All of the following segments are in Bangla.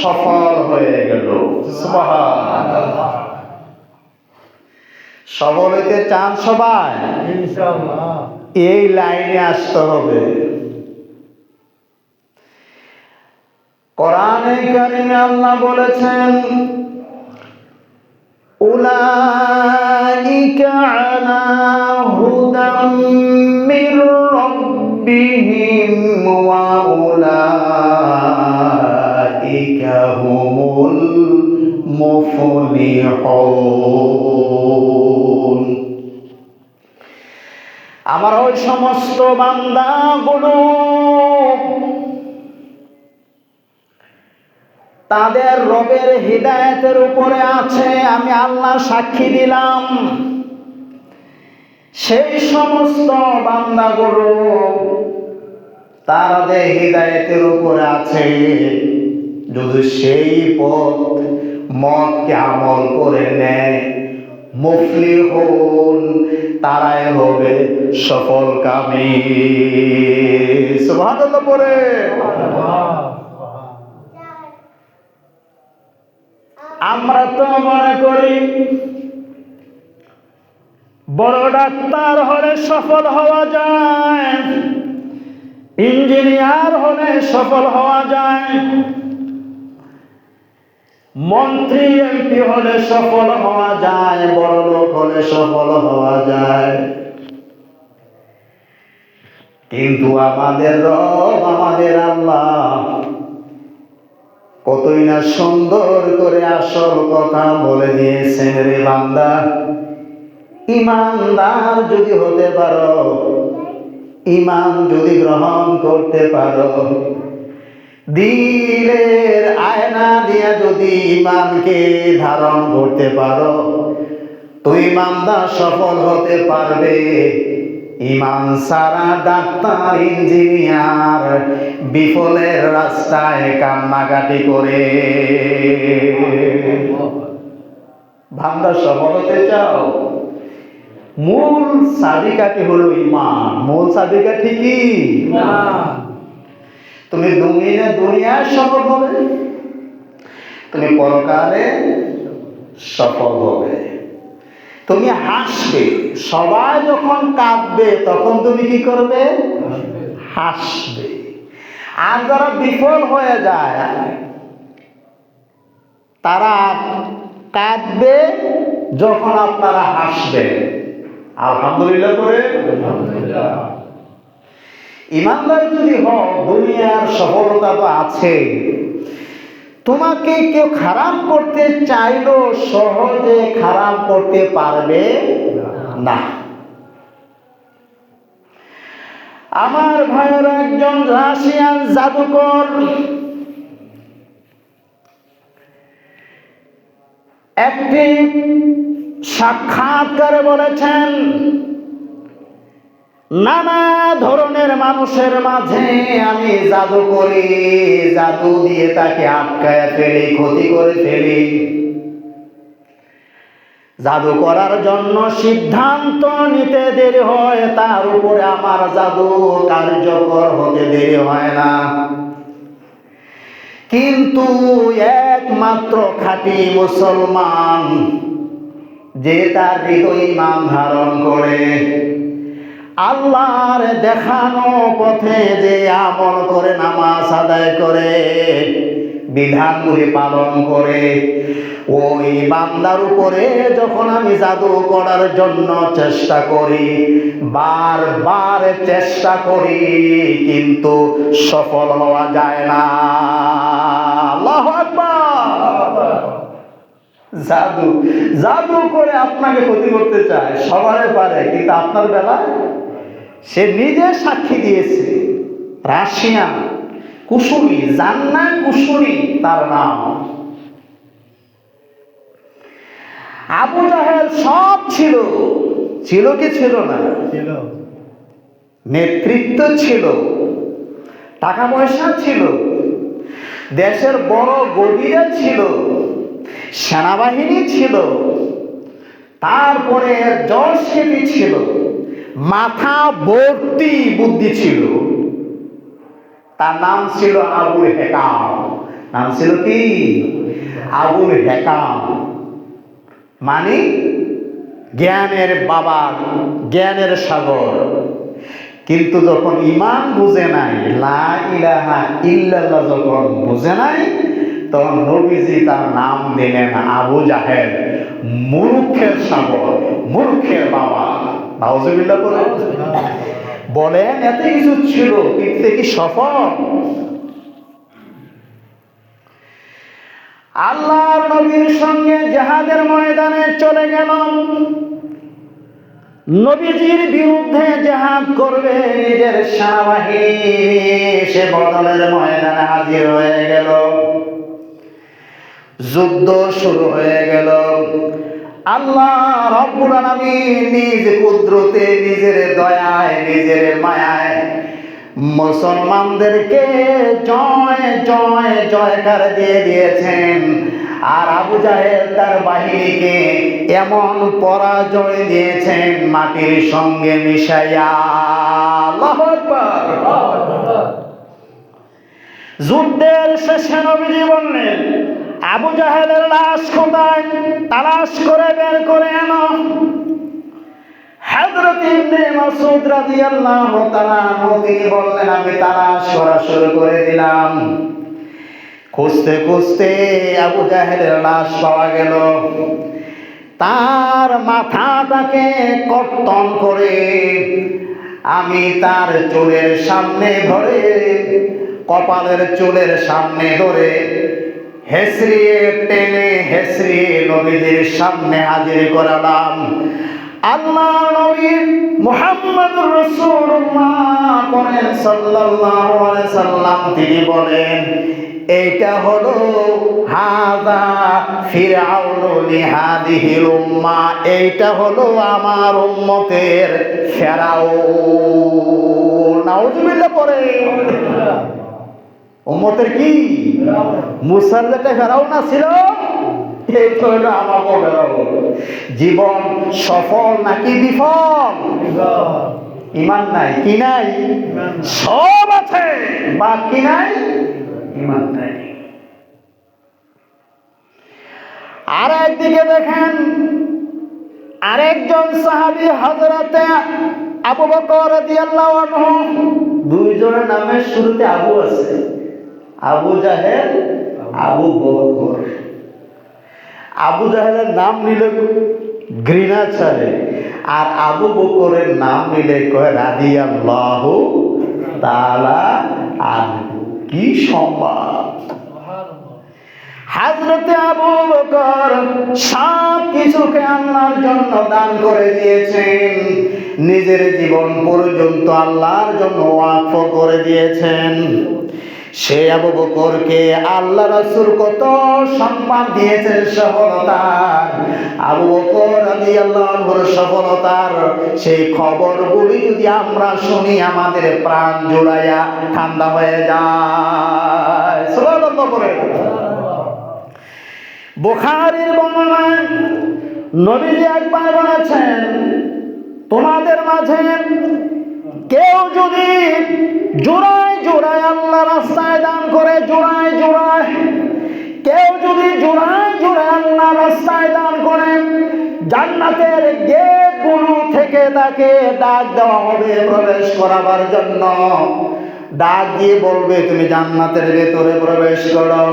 সফল হয়ে গেল। সুবহানাল্লাহ। সফল হইতে চান সবাই? ইনশাআল্লাহ। এই লাইনে আসতে হবে। কোরআনে কারিমে আল্লাহ বলেছেন, উলাইকা আলা হুদাম মির রাব্বিহিম ওয়া উলাইকা হুমুল মুফলিহুন। আমার ওই সমস্ত বান্দাগুলো তাদের রবের হিদায়াতের উপরে আছে, আমি আল্লাহ সাক্ষী দিলাম। সেই সমস্ত বান্দাগুলো তারা যে হিদায়াতের উপরে আছে, যদি সেই মতকে আমল করে নেয়, মুফলিহুন, তারাই হবে সফলকামী। সুবহানাল্লাহ পড়ে। আমরা তো মনে করি বড় ডাক্তার হলে সফল হওয়া যায়, ইঞ্জিনিয়ার হলে সফল হওয়া যায়, মন্ত্রী এমপি হলে সফল হওয়া যায়, বড় লোক হলে সফল হওয়া যায়। কিন্তু আমাদের রব, আমাদের আল্লাহ কতই না সুন্দর করে আসল কথা বলে দিয়েছেন। রে বান্দা, ইমানদার যদি হতে পারো, ইমান যদি গ্রহণ করতে পারো, দিলের আয়না দিয়া যদি ইমানকে ধারণ করতে পারো, তুই ইমানদার সফল হতে পারবে। ইমান সারা ডাক্তার ইঞ্জিনিয়ার বিফলের রাস্তায় কান্নাকাটি করে। বান্দা সফল হতে চাও, মূল চাবিকাঠি হলো ইমান। মূল চাবিকাঠি কি? তুমি দুনিয়ায় সফল হবে, তুমি পরকালে সফল হবে। তুমি হাসবে, সবাই যখন কাঁদবে তখন তুমি কি করবে? হাসবে। আর যারা বিফল হয়ে যায় তারা কাঁদবে যখন আপনারা হাসবে। আলহামদুলিল্লাহ করে। ইমানদার যদি হও, দুনিয়ার সফলতা তো আছে। তোমাকে কেউ খারাপ করতে চাইলেও সহজে খারাপ করতে পারবে না। আমার ভাইয়ের একজন রাশিয়ান জাদুকর একটি সাক্ষাৎকারে বলেছেন, নানা ধরনের মানুষের মাঝে আমি জাদু করি, জাদু দিয়ে তাকে আটকায় ফেলি, ক্ষতি করে ফেলি। জাদু করার জন্য সিদ্ধান্ত নিতে দেরি হয়, তার উপরে আমার জাদু কার্যকর হতে দেরি হয় না। কিন্তু একমাত্র খাঁটি মুসলমান যে তার হৃদয় ইমান ধারণ করে, আল্লাহর দেখানো পথে যে আমল করে, নামাজ আদায় করে, বিধানগুলি পালন করে, ওই বান্দার উপরে যখন আমি জাদু করার জন্য চেষ্টা করি, বারবার চেষ্টা করি, কিন্তু সফল হওয়া যায় না। আল্লাহু আকবার। জাদু জাদু করে আপনাকে ক্ষতি করতে চায়, সবাই পারে, কিন্তু আপনার বেলায় সে নিজে সাক্ষী দিয়েছে। রাশিয়ান কুশলী, জান্না কুশলী তার নাম। আবু জাহেল সব ছিল, ছিল কি ছিল না? ছিল। নেতৃত্ব ছিল, টাকা পয়সা ছিল, দেশের বড় গদিরা ছিল, সেনাবাহিনী ছিল, তারপরে জজকেটি ছিল, মাথা ভর্তি বুদ্ধি ছিল। তার নাম ছিল আবুল হেকাম। নাম ছিল কি? আবুল হেকাম, মানে জ্ঞানের বাবা, জ্ঞানের সাগর। কিন্তু যখন ঈমান বুঝে নাই, লা ইলাহা ইল্লাল্লাহ যখন বুঝে নাই, তখন নবীজি তার নাম দিলেন আবু জাহেল, মূর্খের সাগর, মূর্খের বাবা। নাউজুবিল্লাহ বলেন। এত কিছু ছিল, কিন্তু কি সফল? আল্লাহর নবীর সঙ্গে জিহাদের ময়দানে চলে গেল, নবীজির বিরুদ্ধে জিহাদ করবে নিজের সেনাবাহিনী, সে বদলের ময়দানে হাজির হয়ে গেল। যুদ্ধ শুরু হয়ে গেল। আল্লাহ রাব্বুল আলামিন নিজ কুদরতে, নিজের দয়ায়, নিজের মায়ায় মুসলমানদেরকে জয় জয় জয়কার দিয়ে দিয়েছেন। আর আবু জাহেল তার বাহিনীকে এমন পরাজয় দিয়েছেন মাটির সঙ্গে মিশাইয়া। আল্লাহু আকবার। যুদ্ধের শেষে নবীজি বললেন, আবু জাহেলের লাশ কোথায়? তালাশ করে বের করে আনো। হযরত ইবনে মাসউদ রাদিয়াল্লাহু তাআলা তিনি বললেন, আমি তালাশ করা শুরু করে দিলাম। খুঁজতে খুঁজতে আবু জাহেলের লাশ পাওয়া গেল। তার মাথাটাকে কর্তন করে আমি তার চুলের সামনে ধরে, কপালের চুলের সামনে ধরে হেসরিয়ে টেনে হেসরিয়ে নবীদের সামনে হাজির করালাম। আল্লাহ নবী মুহাম্মদুর রাসূলুল্লাহ বলেন সাল্লাল্লাহু আলাইহি সাল্লাম, তিনি বলেন, এইটা হলো হাযা ফিরআউন লিহাদিহিল উম্মাহ, এইটা হলো আমার উম্মতের ফেরাউন। নাউজুবিল্লাহ পড়ে। উম্মতের কি? মুসার যেটা ফেরাউন ছিল, এইটা হলো আমার ফেরাউন। জীবন সফল নাকি বিফল? ঈমান নাই, কি নাই? সব আছে, বাকি নাই, ঈমান নাই। আর একদিকে দেখেন, আরেকজন সাহাবী হযরতে আবু বকর রাদিয়াল্লাহু আনহু। দুইজনের নামের শুরুতে আবু আছে, আবু জাহেল, আবু বকর। আবু জাহেলের নাম নিলে ঘৃণা ছাড়ে, আর আবু বকরের নাম নিলে কয় রাদিয়াল্লাহু তাআলা আনহু। কি সম্মান! হযরতে আবু বকর সব কিছুকে আল্লাহর জন্য দান করে দিয়েছেন, নিজের জীবন পর্যন্ত আল্লাহর জন্য ওয়াকফ করে দিয়েছেন। সে আবু বকরকে আল্লাহ রাসূল কত সম্মান দিয়েছেন, সফলতার। আবু বকর রাদিয়াল্লাহু আনহুর সফলতার সেই খবরগুলি যদি আমরা শুনি, আমাদের প্রাণ জুড়াইয়া ঠান্ডা হয়ে যায়। সুবহানাল্লাহ বলে। বুখারীর বর্ণনায় নবীজি একবার বলেছেন, তোমাদের মাঝে কেউ যদি জোড়ায় জোড়ায় আল্লাহ রাস্তায় দান করে, জোড়ায় জোড়ায়, কেউ যদি জোড়ায় জোড়ায় আল্লাহ রাস্তায় দান করে, জান্নাতের গেটগুলো থেকে তাকে ডাক দেওয়া হবে প্রবেশ করাবার জন্য। ডাক দিয়ে বলবে, তুমি জান্নাতের ভেতরে প্রবেশ করো।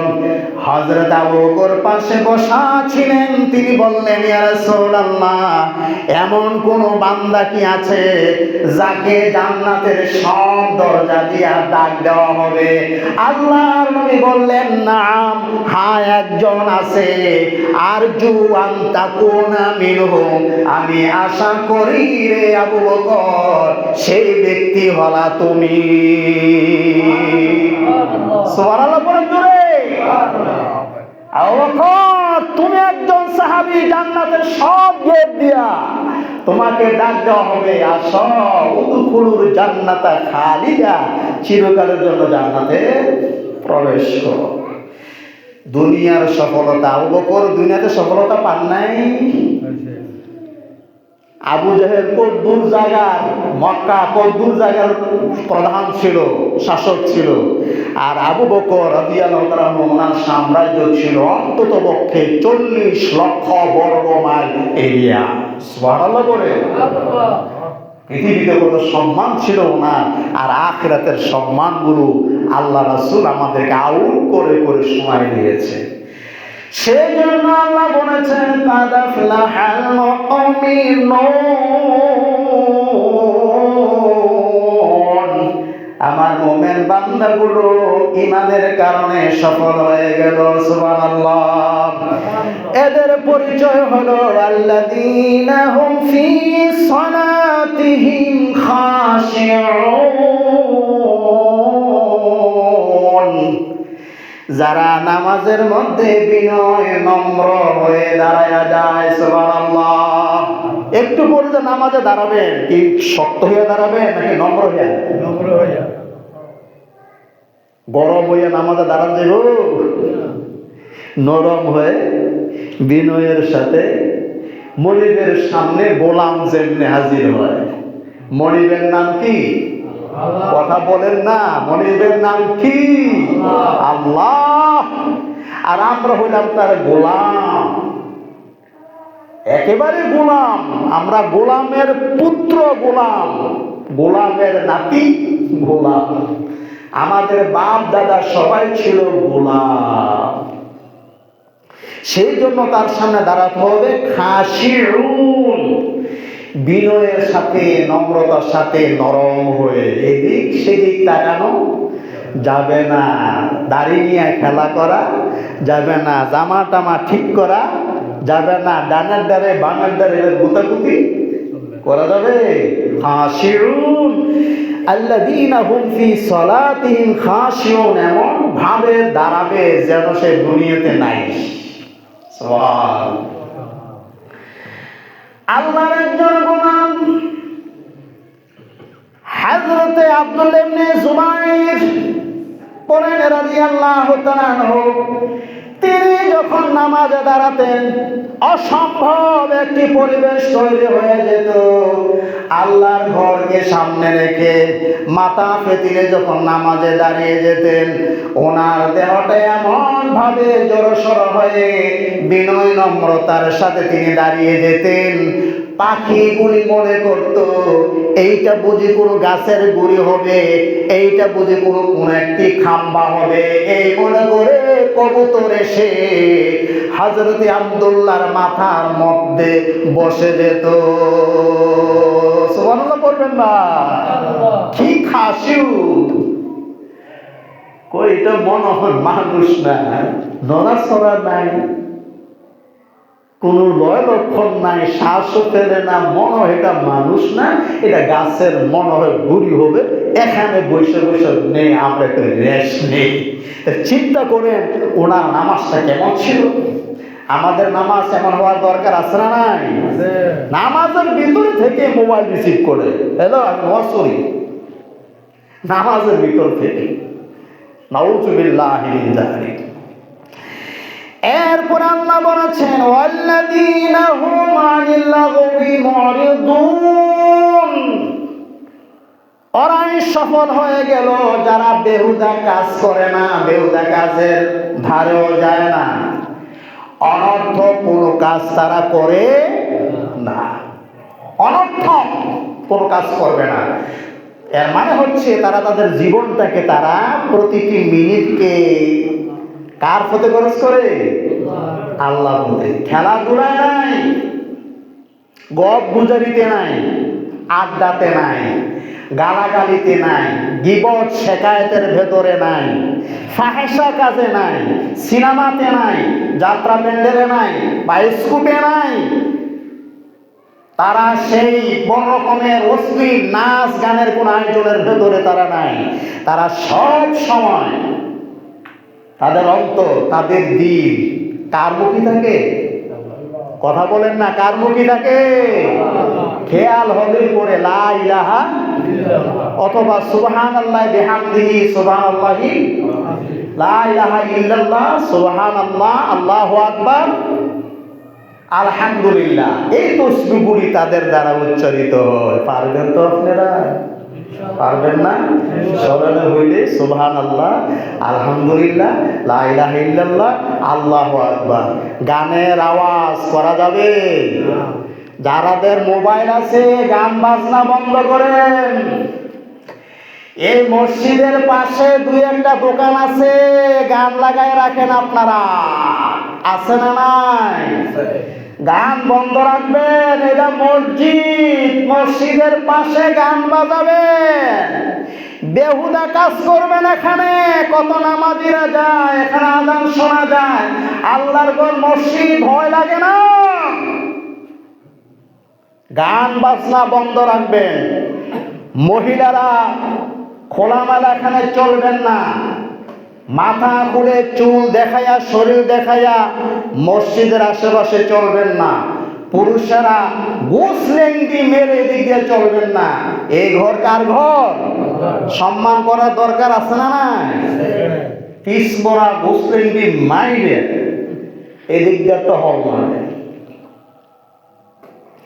হযরত আবু বকর পাশে বসা ছিলেন, তিনি বললেন, ইয়া রাসূলুল্লাহ, এমন কোন বান্দা কি আছে যাকে জান্নাতের সব দরজা দিয়ে ডাক দেওয়া হবে? আল্লাহর নবী বললেন, নাম, হ্যাঁ, একজন আছে। আরজু আন তাকুনা মিনহুম, আমি আশা করি রে আবু বকর, সেই ব্যক্তি হলা তুমি। সুবহানাল্লাহ বলেন জোরে। আবু বকর, তুমি একজন সাহাবী, জান্নাতের সব গেট দিয়া তোমাকে ডাক দেওয়া হবে, আসো উদখুলুল জান্নাতা খালিদা, চিরকালের জন্য জান্নাতে প্রবেশ করো। দুনিয়ার সফলতা, আবু বকর দুনিয়াতে সফলতা পান নাই। আবু জাহেল কদ্দুর জায়গার, মক্কা কদ্দুর জায়গার প্রধান ছিল, শাসক ছিল। আর আবু বকর রাদিয়াল্লাহু তাআলা ওনার সাম্রাজ্য ছিল অন্তত পক্ষে 40 লক্ষ বর্গ মাইল এরিয়া। সুবহানাল্লাহ বলে। পৃথিবীতে কত সম্মান ছিল ওনার, আর আখিরাতের সম্মানগুলো আল্লাহ রাসূল আমাদেরকে আউল করে করে শোনায় দিয়েছে। সেই জন্য আল্লাহ বলেছেন কাদ আফলাহাল মুমিনুন, আমার মুমিন বান্দাগুলো ঈমানের কারণে সফল হয়ে গেল। সুবহানাল্লাহ। এদের পরিচয় হলো আল্লাযীনা হুম ফি সালাতিহিম খাশিউন, যারা নামাজের মধ্যে বিনয় নম্র হয়ে দাঁড়ায়া যায়। সুবহানাল্লাহ। একটু পরে যে নামাজে দাঁড়াবেন, কি শক্ত হয়ে দাঁড়াবেন নাকি নম্র হয়ে? নম্র হয়ে। গরম হয়ে নামাজে দাঁড়ান যাব, নরম হয়ে বিনয়ের সাথে মনিবের সামনে গোলাম যেমনি হাজির হয়। মনিবের নাম কি? কথা বলেন না, মনিবের নাম কি? আল্লাহ। আর আমরা হইলাম তার গোলাম, একেবারে গোলাম। আমরা গোলামের পুত্র, গোলাম, গোলামের নাতি, গোলাম। আমাদের বাপ দাদা সবাই ছিল গোলাম। সেই জন্য তার সামনে দাঁড়াতে হবে খাশিউন, বিনয়ের সাথে, নম্রতার সাথে, নরম হয়ে। এদিক সেদিক তাকানো যাবে না, দাড়ি নিয়ে খেলা করা যাবে না, জামা টামা ঠিক করা যাবে না, ডানের দ্বারে বামের দ্বারে গুতাগুতি করা যাবে। খাশিউন আল্লাযীনা হুম ফি সালাতিহিম খাশিউন, এমন ভাবে দাঁড়াবে যেন সে দুনিয়াতে নাই। সুবহান। আল্লাহর একজন গোলাম হযরতে আব্দুল্লাহ ইবনে জুবাইর পড়েন রাদিয়াল্লাহু তাআলা আনহু, তিনি যখন নামাজে দাঁড়াতেন অসম্ভব একটি পরিবেশ তৈরি হয়ে যেত। আল্লাহর ঘরকে সামনে রেখে মাথা পেতিলে যখন নামাজে দাঁড়িয়ে যেতেন, ওনার দেহটা এমন ভাবে জড়সড় হয়ে বিনয় নম্রতার সাথে তিনি দাঁড়িয়ে যেতেন, পাখিগুলি মনে করত এইটা বুঝি কোনো গাছের গুড়ি হবে, এইটা বুঝি কোনো একটি খাম্বা হবে, এই মনে করে কবুতর এসে হযরতে আব্দুল্লাহর মাথার মধ্যে বসে যেত। সুবহানাল্লাহ পড়বেন না? কি খাশিউ! কই এটা মনে হয় মানুষ না, নড়াচড়া নাই, কোন লয় লক্ষণ নাই, শ্বাসও ফেলে না, মনে হয় এটা মানুষ না, এটা গাছের মনে হয় গুড়ি হবে, এখানে বসে বসে নেই, আমরা একটা রেস্ট নেই। চিন্তা করেন ওনার নামাজটা কেমন ছিল। আমাদের নামাজ এমন হওয়ার দরকার আছে না নাই? নামাজের ভিতরে থেকে মোবাইল রিসিভ করে, হ্যালো আমি সরি, নামাজের ভিতর থেকে। নাউযুবিল্লাহি মিন যালিক। এরপর আল্লাহ বলেছেন ওয়াল্লাযীনা হুম আনিল লাগবি মুরিদুন, ওরাই সফল হয়ে গেল যারা বেহুদা কাজ করে না, বেহুদা কাজের ধারেও যায় না, অনর্থক কোনো কাজ তারা করে না, অনর্থক কোনো কাজ করবে না। এর মানে হচ্ছে তারা তাদের জীবনটাকে তারা প্রতিটি মিনিটকে কার পথে খরচ করে? আল্লাহর পথে। খেলাধুলায় নাই, গপ গুজারিতে নাই, আড্ডাতে নাই, গালাগালিতে নাই, গীবত শেকায়েতের ভেতরে নাই, ফাহেসা কাজে নাই, সিনেমাতে নাই, যাত্রা প্যান্ডেলে নাই, বায়োস্কোপে নাই। তারা সেই বড় রকমের অশ্লীল নাচ গানের কোন আয়োজনের ভেতরে তারা নাই। তারা সব সময় তাদের অন্তর, তাদের দিল কার মুখী থাকে? কথা বলেন না, কার মুখী থাকে? খেয়াল হলে পরে লা ইলাহা অথবা সুবহানাল্লাহি বিহামদিহি সুবহানাল্লাহি লা ইলাহা ইল্লাল্লাহ সুবহানাল্লাহ আল্লাহু আকবার আলহামদুলিল্লাহ, এই তসবিহগুলি তাদের দ্বারা উচ্চারিত হয়। পারবেন তো আপনারা? পারবেন না? স্মরণে হইলে সুবহানাল্লাহ, আলহামদুলিল্লাহ, লা ইলাহা ইল্লাল্লাহ, আল্লাহু আকবার। গানের আওয়াজ করা যাবে? যারাদের মোবাইল আছে গান বাজনা বন্ধ করেন। এই মসজিদের পাশে দুই একটা দোকান আছে, গান লাগায় রাখেন আপনারা, আছে না নাই? গান বন্ধ রাখবেন। এটা মসজিদ, মসজিদের পাশে গান বাজাবেন, বেহুদা কাজ করবেন। এখানে কত নামাজিরা যায়, এখানে আযান শোনা যায়। আল্লাহর ঘর মসজিদ, ভয় লাগে না? গান বাজনা বন্ধ রাখবেন। মহিলারা খোলামেলা এখানে চলবেন না। মাথা খুলে চুল দেখাইয়া, শরীর দেখাইয়া মসজিদের আশেপাশে চলবেন না। পুরুষেরা গোসলেঙ্গি মেরে এদিক দিয়ে চলবেন না। এই ঘর কার ঘর? সম্মান করার দরকার আছে না? না, পিসমরা গোসলেঙ্গি মাইরে এদিক দিয়ে তো হল মানে।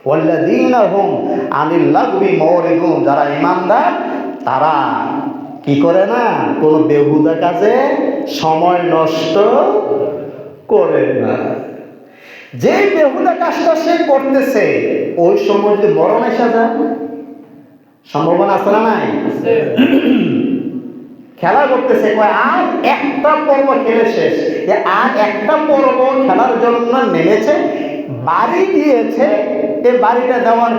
ওয়াল্লাযীনা হুম আনিল লাগবি মুরিদুন, যারা ঈমানদার তারা কি করে না, কোনো বেহুদা কাজে সময় নষ্ট করে না। যে বেহুদা কাজটা সে করতেছে, ওই সময় যদি মরণ এসে যায়, সম্ভাবনা আছে না নাই? খেলা করতেছে, আর একটা পর্ব খেলে শেষ, আর একটা পর্ব খেলার জন্য নেমেছে, বাড়ি দিয়েছে। এই বাড়িটা দেওয়ার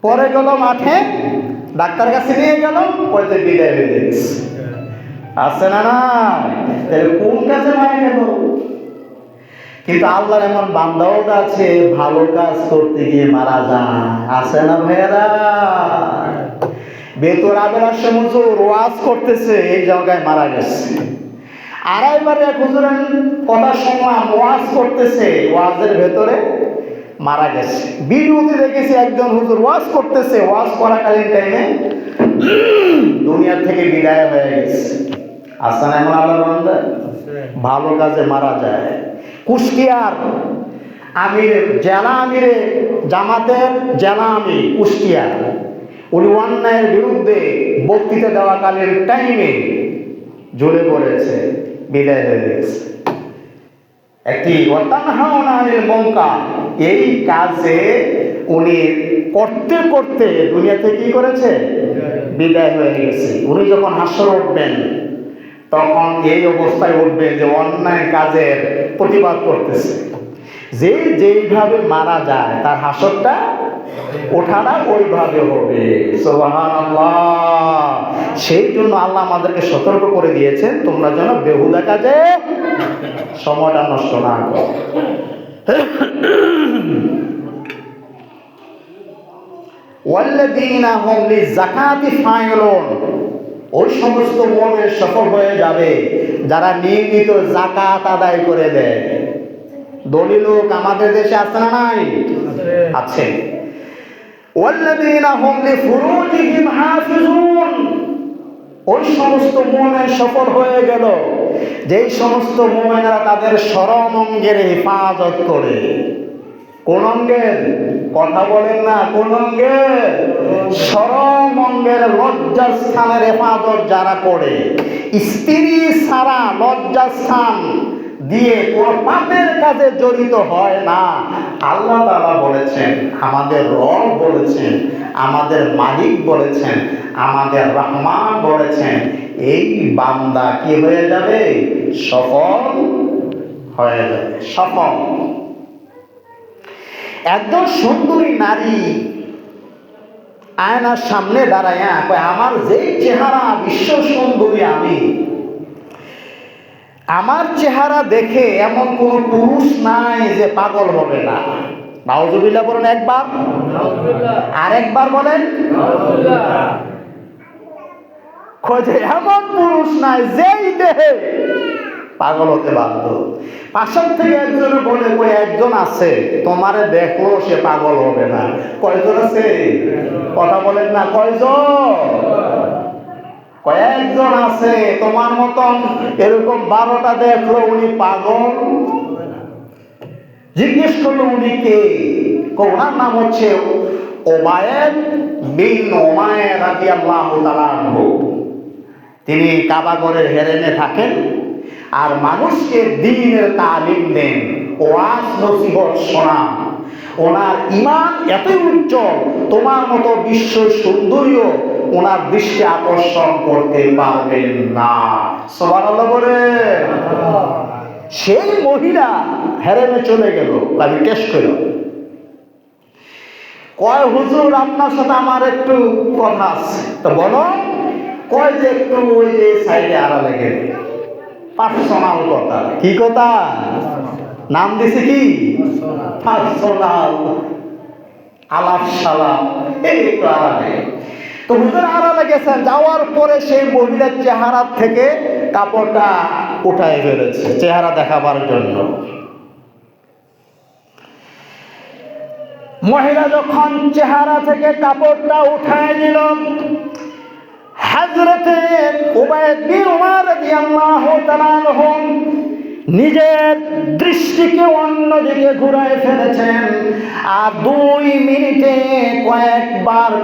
পরে গেল মাঠে, ডাক্তার কাছে নিয়ে গেল, পরে বিদায় হয়ে গেছে। আছে না না? কোন কাজে মারা গেল? কিন্তু আল্লাহর এমন বান্দাও আছে ভালো কাজ করতে গিয়ে মারা যায়, আছে না ভাইয়েরা? বেতর আবেলার সময় ওয়াজ করতেছে, এই জায়গায় মারা গেছে। আড়াইবারে এক হুজুরের কথা শুনলাম, ওয়াজ করতেছে, ওয়াজের ভেতরে মারা গেছে। ভিডিওতে দেখেছি একজন হুজুর ওয়াজ করতেছে, ওয়াজ করাকালীন টাইমে দুনিয়া থেকে বিদায় হয়ে গেছে। আসলে এমন আল্লাহর বান্দা ভালো কাজে মারা যায়। কুষ্টিয়ার আমির, জেলা আমিরে জামাতের জেলা আমির কুষ্টিয়া, উনি অন্যায়ের বিরুদ্ধে বক্তৃতা দেওয়াকালীন টাইমে জ্বলে পড়েছে, বিদায় হয়ে গেছে। একটি ওয়াতানহাউনা আনিল মুনকার, এই কাজে উনি করতে করতে দুনিয়া থেকে কি করেছে, বিদায় হয়ে গেছে। উনি যখন হাসরে উঠবেন তখন এই অবস্থায় উঠবে যে অন্যায় কাজের প্রতিবাদ করতেছে। যে যেইভাবে মারা যায় তার হাসরটা, ওঠাটা ওইভাবে হবে। সুবহানাল্লাহ। সেই জন্য আল্লাহ আমাদেরকে সতর্ক করে দিয়েছেন, তোমরা যেন বেহুদা কাজে সময়টা নষ্ট না করো। ওয়াল্লাযীনা হুম লিযাকাতি ফাইলুন, ওই সমস্ত মুমিন সফল হয়ে যাবে যারা নিয়মিত যাকাত আদায় করে দেয়। দলিল আমাদের দেশে আছে না নাই? আছে। ওয়াল্লাযীনা হুম লিফুরুজিহিম হাফিজুন, ওই সমস্ত মুমিন সফল হয়ে গেল যেই সমস্ত মুমিনরা তাদের শরম অঙ্গের হেফাজত করে। কোন অঙ্গের কথা বলেন না? কোন অঙ্গের? শরম অঙ্গের, লজ্জাস্থানের হেফাজত যারা করে, স্ত্রী ছাড়া লজ্জাস্থান দিয়ে কোন পাপের কাজে জড়িত হয় না। আল্লাহ তাআলা বলেছেন, আমাদের রব বলেছেন, আমাদের মালিক বলেছেন, আমাদের রহমান বলেছেন, এই বান্দা কি হয়ে যাবে? সফল হয়ে যাবে, সফল। একজন সুন্দরী নারী আয়নার সামনে দাঁড়ায়, কয় আমার যেই চেহারা, বিশ্ব সুন্দরী আমি, আমার চেহারা দেখে এমন কোন পুরুষ নাই যে পাগল হবে না। নাউজুবিল্লাহ বলেন একবার, আর একবার বলেন। এমন পুরুষ নাই যেই দেহে পাগল হতে বাধ্য। পাশের থেকে একজন বলে, কই একজন আছে তোমারে দেখলো সে পাগল হবে না। কয়জন আছে? কথা বলেন না, কয়জন? কয়েকজন আছে। তোমার মতন এরকম 12টা দেখলো উনি পাগল। জিজ্ঞেস করলো উনি কে? ওনার নাম হচ্ছে উবাইদ বিন উমাইর রাদিয়াল্লাহু তাআলা আনহু। তিনি কাবাগরের হেরেমে থাকেন আর মানুষকে দ্বীনের তালিম দেন, ওয়াজ নসিহত শোনান। ওনার ঈমান এতই উজ্জ্বল, তোমার মতো বিশ্ব সুন্দরীও ওনার দৃষ্টি আকর্ষণ করতে পারবেন না। সুবহানাল্লাহ বলে। সেই মহিলা হেরেমে চলে গেল, আমি টেস্ট করলাম, কয় হুজুর আপনার সাথে আমার একটু কথা আছে। তো বলো। কয় যে একটু ওই যে সাইডে আড়ালে গেলে, পার্সোনাল কথা। কি কথা? নাম দিছে কি? পার্সোনাল আলাপ সালাপ, এই একটু আড়ালে। তো হুজুর আড়ালে গেছেন, যাওয়ার পরে সেই মহিলার চেহারা থেকে কাপড়টা উঠায় ফেলেছে চেহারা দেখাবার জন্য। মহিলা যখন চেহারা থেকে কাপড়টা উঠায় দিল, হযরতে উবাইদ বিন উমাইর রাদিয়াল্লাহু তাআলা আনহু নিজের দৃষ্টিকে অন্যদিকে ঘুরায় ফেলেছেন। আর 2 মিনিটে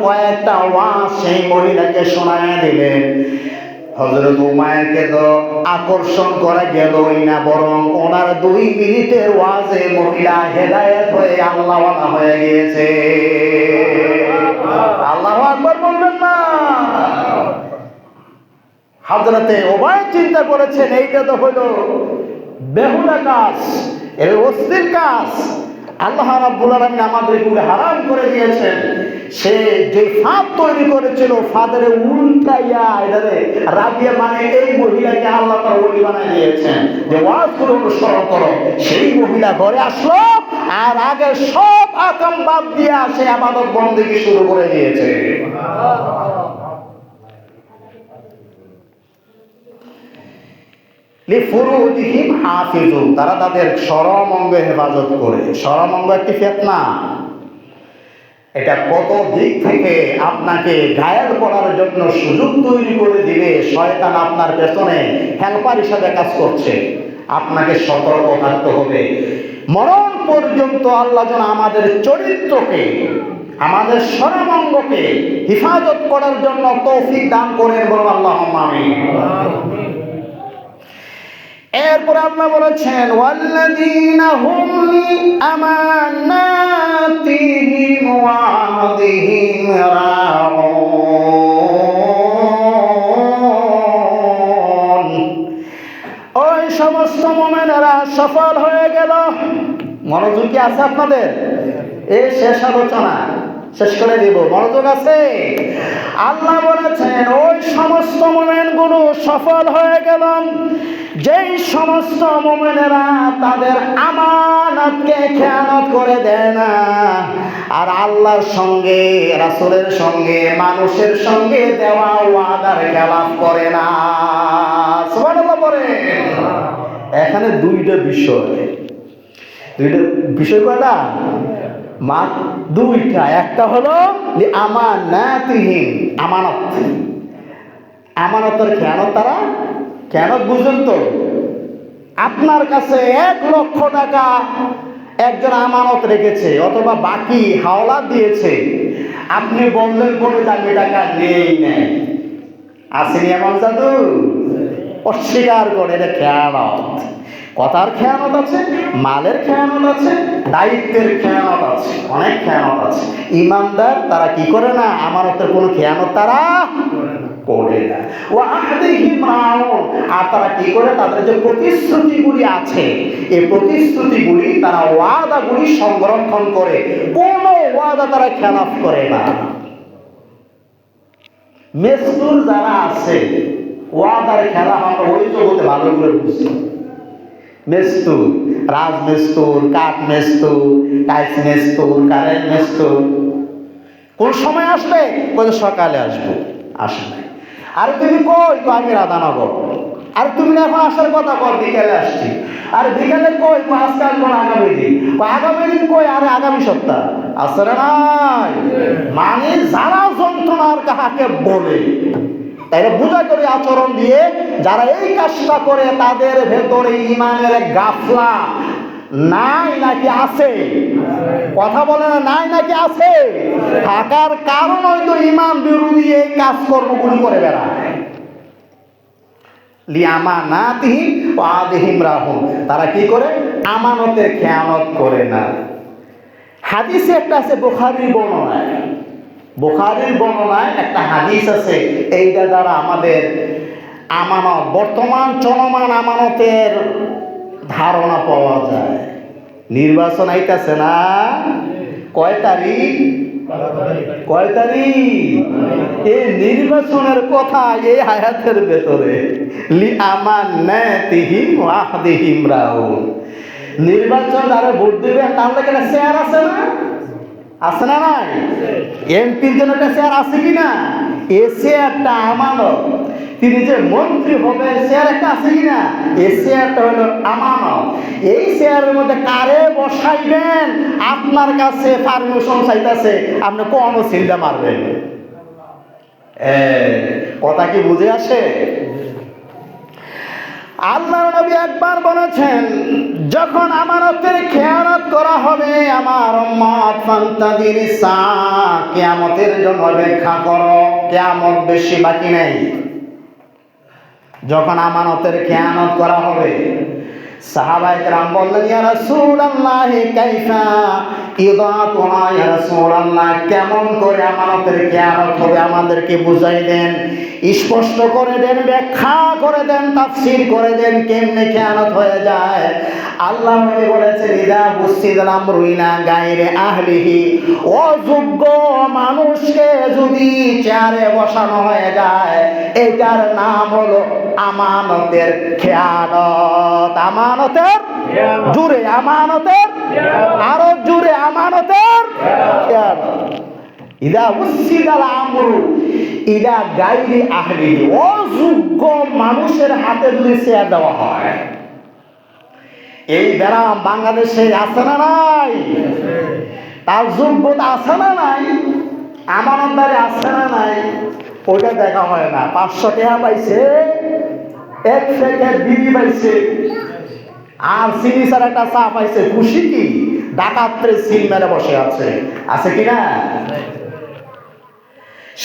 কয়েকটা ওয়াজ সেই মহিলাকে শোনায় দিলেন। হযরত উমাইরকে তো আকর্ষণ করা গেলই না, বরং ওনার 2 মিনিটের ওয়াজে মহিলা হেদায়েত হয়ে আল্লাহওয়ালা হয়ে গিয়েছে। আল্লাহু আকবার বলবেন না? হযরতে উবাইদ চিন্তা করেছেন এইটা তো হলো বেহুদা কাজ, এর অশ্লীল কাজ। আল্লাহ রাব্বুল আলামিন আমাদের উপরে হারাম করে দিয়েছেন। সে যে ফাঁদ তৈরি করেছিল, ফাঁদের উল্টাইয়া এটারে রাবিয়া মানে এই মহিলাকে আল্লাহ তাআলা ওলি বানায় দিয়েছেন যে ওয়াজ করে অনুসরণ করো। সেই মহিলা ঘরে আসলো আর আগে সব আকাম বাদ দিয়া সে ইবাদত বন্দেগী শুরু করে দিয়েছে। লিফুরুজিহিম হাফিজুন, তারা তাদের শরম অঙ্গ হেফাজত করে। শরম অঙ্গ একটি ফিতনা, এটা কত দিক থেকে আপনাকে ঘায়েল করার জন্য সুযোগ তৈরি করে দিবে। শয়তান আপনার পেছনে হেল্পার হিসাবে কাজ করছে, আপনাকে সতর্ক থাকতে হবে। মরণ পর্যন্ত আল্লাহ যেন আমাদের চরিত্রকে, আমাদের শরম অঙ্গকে হেফাজত করার জন্য তৌফিক দান করেন, বলুন আল্লাহুম্মা আমিন। এরপর আল্লাহ বলেছেন ওয়াল্লাযীনা হুম লিআমানাতিহিম ওয়া আহদিহিম রাউন। ওই সমস্ত মুমিনেরা সফল হয়ে গেল। মনোযোগ কি আছে আপনাদের? এই শেষ আলোচনা শেষ করে দিব, মনোযোগ আছে? আল্লাহ বলেছেন ওই সমস্ত মুমিনগুলো সফল হয়ে গেল যেই সমস্ত মুমিনেরা তাদের আমানতকে খেয়ানত করে দেয় না, আর আল্লাহর সঙ্গে, রাসূলের সঙ্গে, মানুষের সঙ্গে দেওয়া ওয়াদার খেলাফ করে না। সুবহানাল্লাহ বলেন। এখানে দুইটা বিষয় কয়টা? দুইটা। একটা হলো আমানাতিহিম, আমানত, আমানতের খেয়ানত। তারা খেয়ানত বুঝেন তো? আপনার কাছে 1 লক্ষ টাকা একজন আমানত রেখেছে অথবা বাকি হাওলা দিয়েছে, আপনি বললেন কোনো দামি টাকা নেই নাই, আসেনি এমন জাদু? অস্বীকার করে, এটা খেয়ানত। কথার খেয়ানত আছে, মালের খেয়ানত আছে, দায়িত্বের খেয়ানত আছে, অনেক খেয়ানত আছে। ইমানদার তারা কি করে না? আমানতের কোনো খেয়ানত তারা করে না। ওয়া আহদিহিম রাউন, আর তারা কি করে? তাদের যে প্রতিশ্রুতিগুলি আছে, এই প্রতিশ্রুতিগুলি তারা, ওয়াদাগুলি সংরক্ষণ করে, কোনো ওয়াদা তারা খেলাফ করে না। মেসদুর যারা আছে, ওয়াদার খেলাফ আমরা ওই জগতে ভালো করে বুঝি। মেস্তুর, রাজমেস্তুর, কাঠ মেস্তুর, টাইলস মেস্তুর, কারেন্ট মেস্তুর, কোন সময় আসবে? কোন সকালে আসবো, আসে নাই। আরে তুমি কই? তো আমি রাধানগর। আর তুমি এখন আসার কথা কর, বিকেলে আসছি। আর বিকেলে কই? আজকে আসবো না, আগামী দিন। আগামী দিন কই? আরে আগামী সপ্তাহ। আসলে নাই মানে যারা যন্ত্রণার কাহাকে বলে, তাইলে বোঝা করে আচরণ দিয়ে যারা এই কাজটা করে তাদের ভেতরে ঈমানের গাফলা, নাই নাকি আছে? কথা বলে না, নাই নাকি আছে? থাকার কারণ হয়তো ইমান বিরোধী এই কাজকর্মগুলি করে বেড়ায়। লিয়ামানাতিহিম ওয়া আহদিহিম রাহুম, তারা কি করে? আমানতের খেয়ানত করে না। হাদিসে একটা আছে বুখারীর বর্ণনায়, বুখারীর বর্ণনায় একটা হাদিস আছে, এইটা দ্বারা আমাদের আমানত, বর্তমান চলমান আমানতের ধারণা পাওয়া যায়। নির্বাচন আইতাছে না? কয় তারিখ? কয় তারিখ? এই নির্বাচনের কথা এই হায়াতের ভেতরে লিআমানাতিহিম ওয়া আহদিহিম রাহুম। নির্বাচন যারা ভোট দিবে তার লাগে একটা শেয়ার আছে না? আছে না নাই? এমপির জন্য একটা শেয়ার আছে কিনা? এ শেয়ারটা আমানত। তিনি যে মন্ত্রী হবে শেয়ার একটা আছে কিনা? এই শেয়ারটা হলো আমানত। এই শেয়ারের মধ্যে কারে বসাইবেন আপনার কাছে পারমিশন চাইতেছে, আপনি কোন চিন্তা মারবেন? কথা কি বুঝে আসে? আল্লাহর নবী একবার বলেছেন, যখন আমানতের খেয়ানত করা হবে আমার উম্মত ফান্তাদির সা, কিয়ামতের জন্য অপেক্ষা করো, কিয়ামত বেশি বাকি নেই। যখন আমানতের খেয়ানত করা হবে, সাহাবায়ে কেরাম বললেন, ইয়া রাসূলুল্লাহ কাইফা ইদাতুহা, ইয়া রাসূলুল্লাহ কেমন করে আমানতের খেয়ানত হবে আমাদেরকে বুঝাই দেন, স্পষ্ট করে দেন, ব্যাখ্যা করে দেন, তাফসীর করে দেন, কেমনে খেয়ানত হয়ে যায়। আল্লাহ নবী বলেছেন, ইদা বুসিদাল আমরু ইলা গায়রি আহলিহি, অযোগ্য মানুষকে যদি চেয়ারে বসানো হয়ে যায়, এটার নাম হলো আমানতের খেয়ানত। আমানতের জুড়ে, আমানতের আরো জুড়ে, আমানতের খেয়ানত। ইদা উসিদাল আমরু ইলা গায়রি আহলিহি, অযোগ্য মানুষের হাতে যদি চেয়ার দেওয়া হয়। এই ব্যারাম বাংলাদেশে আছে না নাই? তার যোগ্যতা আছে না নাই? আমানতদারি আছে না নাই? ওইটা দেখা হয় না। 500 টাকা পাইছে, এক প্যাকেট বিড়ি পাইছে, আর চিনি ছাড়া একটা চা পাইছে, খুশি কি? ডাকাতের সিল মেরে বসে আছে, আছে কিনা?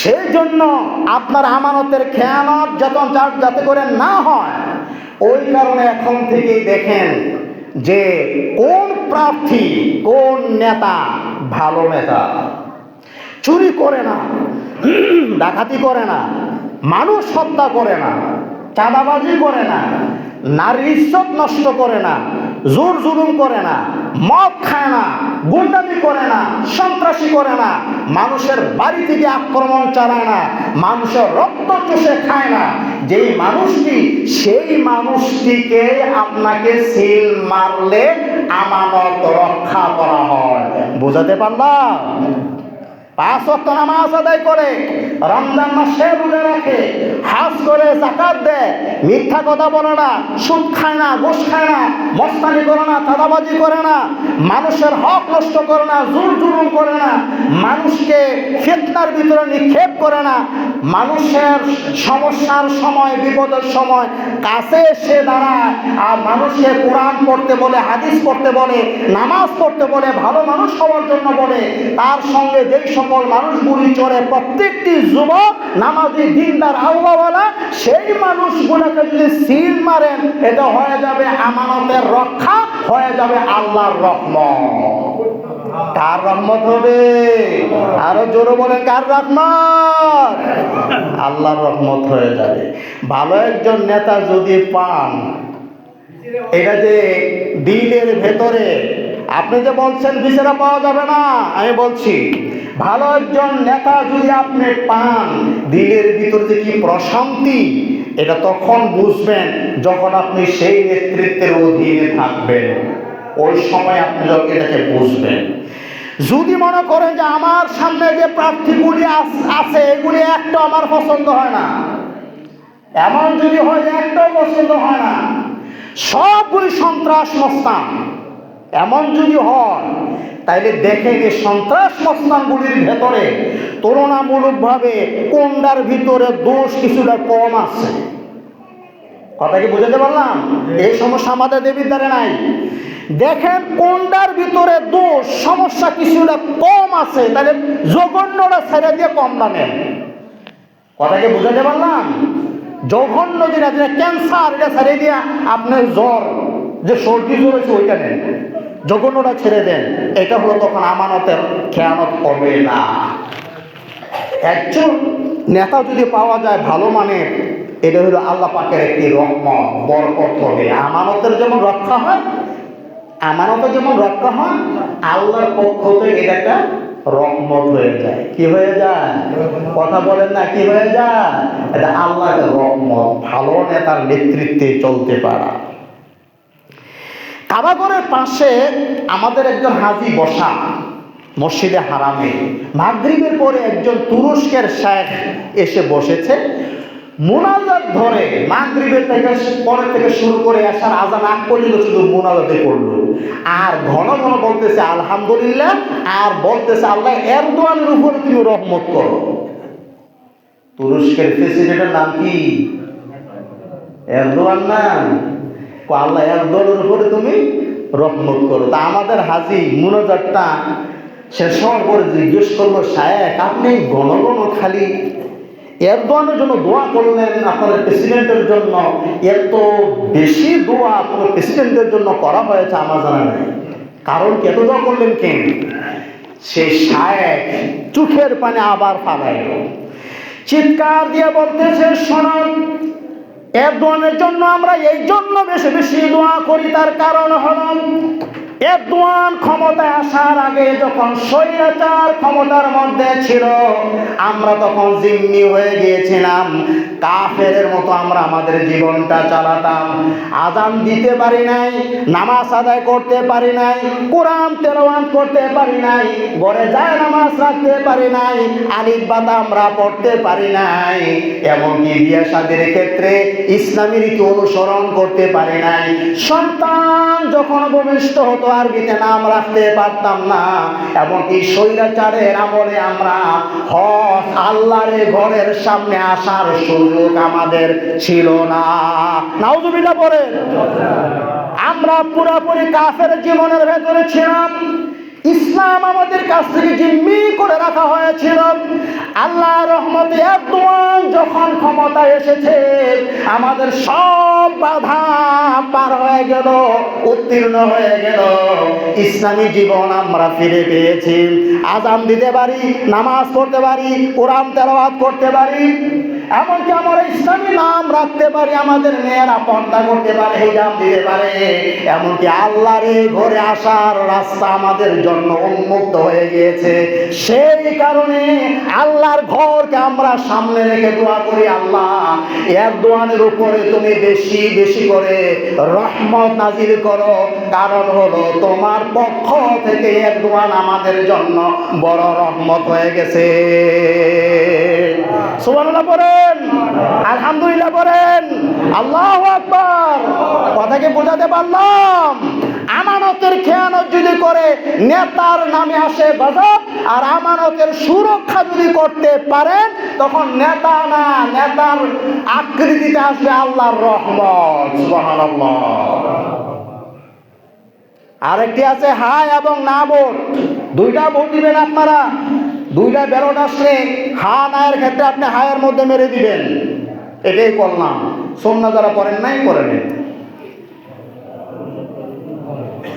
সেই জন্য আপনার আমানতের খেয়ানত যাতে করে না হয়, ওই কারণে এখন থেকেই দেখেন যে কোন প্রার্থী, কোন নেতা ভালো নেতা। চুরি করে না, ডাকাতি করে না, মানুষ হত্যা করে না, চাঁদাবাজি করে না, নারীর ইজ্জত নষ্ট করে না, জোর জুলুম করে না, মদ খায় না, গুন্ডামি করে না, সন্ত্রাসী করে না, মানুষের বাড়ি থেকে আক্রমণ চালায় না, মানুষের রক্ত চুষে খায় না, যেই মানুষটি, সেই মানুষটিকে আপনাকে সিল মারলে আমানত রক্ষা করা হয়। বুঝাতে পারলাম? 5 ওয়াক্ত নামাজ আদায় করে, রমজান মাসে রোজা রাখে, হজ করে, যাকাত দেয়, মিথ্যা কথা বলে না, সুদ খায় না, ঘুষ খায় না, মস্তানি করে না, চাঁদাবাজি করে না, মানুষের হক নষ্ট করে না, জোর জুলুম করে না, মানুষকে ফিতনার ভিতরে নিক্ষেপ করে না, মানুষের সমস্যার সময়, বিপদের সময় কাছে এসে দাঁড়ায়, আর মানুষকে কোরআন পড়তে বলে, হাদিস পড়তে বলে, নামাজ পড়তে বলে, ভালো মানুষ হওয়ার জন্য বলে, তার সঙ্গে যেই সকল মানুষগুলি চলে, প্রত্যেকটি যুবক নামাজি, দিনদার, আল্লাহওয়ালা, সেই মানুষগুলোকে যদি সিল মারেন, এটা হয়ে যাবে আমানতের রক্ষা, হয়ে যাবে আল্লাহর রহমত। কার রহমত হবে? আরো জোরে বলে, কার রহমত? আল্লাহর রহমত হয়ে যাবে। ভালো একজন নেতা যদি পান, এটা যে দিলের ভেতরে, আপনি যে বলছেন বিচারা পাওয়া যাবে না, আমি বলছি ভালো একজন নেতা যদি আপনি পান, দিলের ভিতরে যে কি প্রশান্তি, এটা তখন বুঝবেন যখন আপনি সেই নেতৃত্বের অধীনে থাকবেন। ওই সময় আপনি যখন এটাকে বুঝবেন। যদি মনে করেন যে আমার সামনে যে প্রার্থীগুলি আছে এগুলি একটা আমার পছন্দ হয় না, এমন যদি হয় যে একটাও পছন্দ হয় না, সবগুলি সন্ত্রাস মস্তান, এমন যদি হয়, তাইলে দেখেন এই সন্ত্রাস মস্তানগুলির ভেতরে তুলনামূলকভাবে কোনটার ভিতরে দোষ কিছুটা কম আছে। কথা কি বুঝাতে পারলাম? এই সমস্যা আমাদের দেবীর দ্বারে নাই। দেখেন কোনটার ভিতরে দোষ সমস্যা কিছুটা কম আছে, তাহলে জঘন্যটা ছেড়ে দিয়ে কম দামের। কথাকে বুঝাতে পারলাম? জঘন্য যেটা যেটা ক্যান্সার, এটা ছেড়ে দিয়া আপনার জ্বর, যে সর্দি জ্বর হয়েছে ওইটা নেন, জঘন্যটা ছেড়ে দেন। এটা হলো তখন আমানতের খেয়ানত হবে না। একজন নেতা যদি পাওয়া যায় ভালো মানের, এটা হলো আল্লাহ পাকের একটি রহমত, বরকত হবে। আমানতের যেমন রক্ষা হয়, আমানতের যেমন রক্ষা হয়, আল্লাহর পক্ষ থেকে এটা একটা রহমত হয়ে যায়। কি হয়ে যায়? কথা বলেন না, কি হয়ে যায়? এটা আল্লাহর রহমত, ভালো নেতার নেতৃত্বে চলতে পারা। কাবাগরের পাশে আমাদের একজন হাজী বসা মসজিদে হারামে। মাগরিবের পরে একজন তুরস্কের শেখ এসে বসেছে, মুনাজাত ধরে মাগরিবের পরে থেকে শুরু করে আসার আজান আগ পর্যন্ত শুধু মুনাজাতে করলো, আর ঘন ঘন বলতেছে আলহামদুলিল্লাহ, আর বলতেছে আল্লাহ এরদোয়ানের উপরে তুমি রহমত করো। তুরস্কের প্রেসিডেন্টের নাম কি? এরদোয়ান না? আল্লাহ এরদোয়ানের উপরে তুমি রহমত করো। তা আমাদের হাজী মুনাজাতটা শেষ হওয়ার পরে জিজ্ঞেস করলো, শায়েখ আপনি ঘন ঘন খালি এরদোয়ানের জন্য দোয়া করলেন, আপনাদের প্রেসিডেন্টের জন্য এত বেশি দোয়া কোনো প্রেসিডেন্টের জন্য করা হয়েছে আমার জানা নেই, কারণ এত দোয়া করলেন কেন? সে শায়েখ চোখের পানি আবার ফালাইল, চিৎকার দিয়ে বলতেছে, শোনান, এরদোয়ানের জন্য আমরা এই জন্য বেশি বেশি দোয়া করি, তার কারণ হল এরদোয়ান ক্ষমতায় আসার আগে যখন স্বৈরাচার ক্ষমতার মধ্যে ছিল, আমরা তখন জিম্মি হয়ে গিয়েছিলাম, কাফেরের মতো আমরা আমাদের জীবনটা চালাতাম, আজান দিতে পারি নাই, নামাজ আদায় করতে পারি নাই, কোরআন তেলাওয়াত করতে পারি নাই, ঘরে যায় নামাজ রাখতে পারি নাই, আলিফ বাতা আমরা পড়তে পারি নাই, এমনকি বিয়ে শাদীর ক্ষেত্রে ইসলামী রীতি অনুসরণ করতে পারি নাই, সন্তান যখন ভূমিষ্ঠ হতো আরবিতে নাম রাখতে পারতাম না, এমনকি স্বৈরাচারের আমলে আমরা হজ আল্লাহর ঘরের সামনে আসার সুযোগ আমাদের ছিল না। নাউজুবিল্লাহ পড়ে। আমরা পুরোপুরি কাফের জীবনের ভেতরে ছিলাম, ইসলাম আমাদের কাছ থেকে জিম্মি করে রাখা হয়েছিল। আল্লাহ রহমতে এরদোয়ান যখন ক্ষমতায় এসেছে, আমাদের সব বাধা পার হয়ে গেল, উত্তীর্ণ হয়ে গেল, ইসলামী জীবন আমরা ফিরে পেয়েছি, আজান দিতে পারি, নামাজ পড়তে পারি, কোরআন তেলাওয়াত করতে পারি, এমনকি আমরা ইসলামী নাম রাখতে পারি, আমাদের মেয়েরা পর্দা করতে পারে, হিজাব দিতে পারে, এমনকি আল্লাহর ঘরে আসার রাস্তা আমাদের জন্য উন্মুক্ত হয়ে গিয়েছে। সেই কারণে আল্লাহর ঘরকে আমরা সামনে রেখে দোয়া করি, আল্লাহ এরদোয়ানের উপরে তুমি বেশি বেশি করে রহমত নাজিল করো, কারণ হলো তোমার পক্ষ থেকে এরদোয়ান আমাদের জন্য বড় রহমত হয়ে গেছে। সুবহানাল্লাহ পড়েন, আলহামদুলিল্লাহ পড়েন, আল্লাহু আকবার। কথাকে বোঝাতে পারলাম? আমানতের খেয়ানত যদি করে নেতার নামে আসে গজব, আর আমানতের সুরক্ষা যদি করতে পারেন তখন নেতা না, নেতার আকৃতিতে আসবে আল্লাহর রহমত। সুবহানাল্লাহ। আরেকটি আছে হাই এবং না ভোট, দুইটা ভোট দিবেন আপনারা, দুইটা ব্যালট আসলে হা নায়ের ক্ষেত্রে আপনি হায়ের মধ্যে মেরে দিবেন, এটাই করলাম। সুন্নাহ যারা পড়েন নাই করে নেন।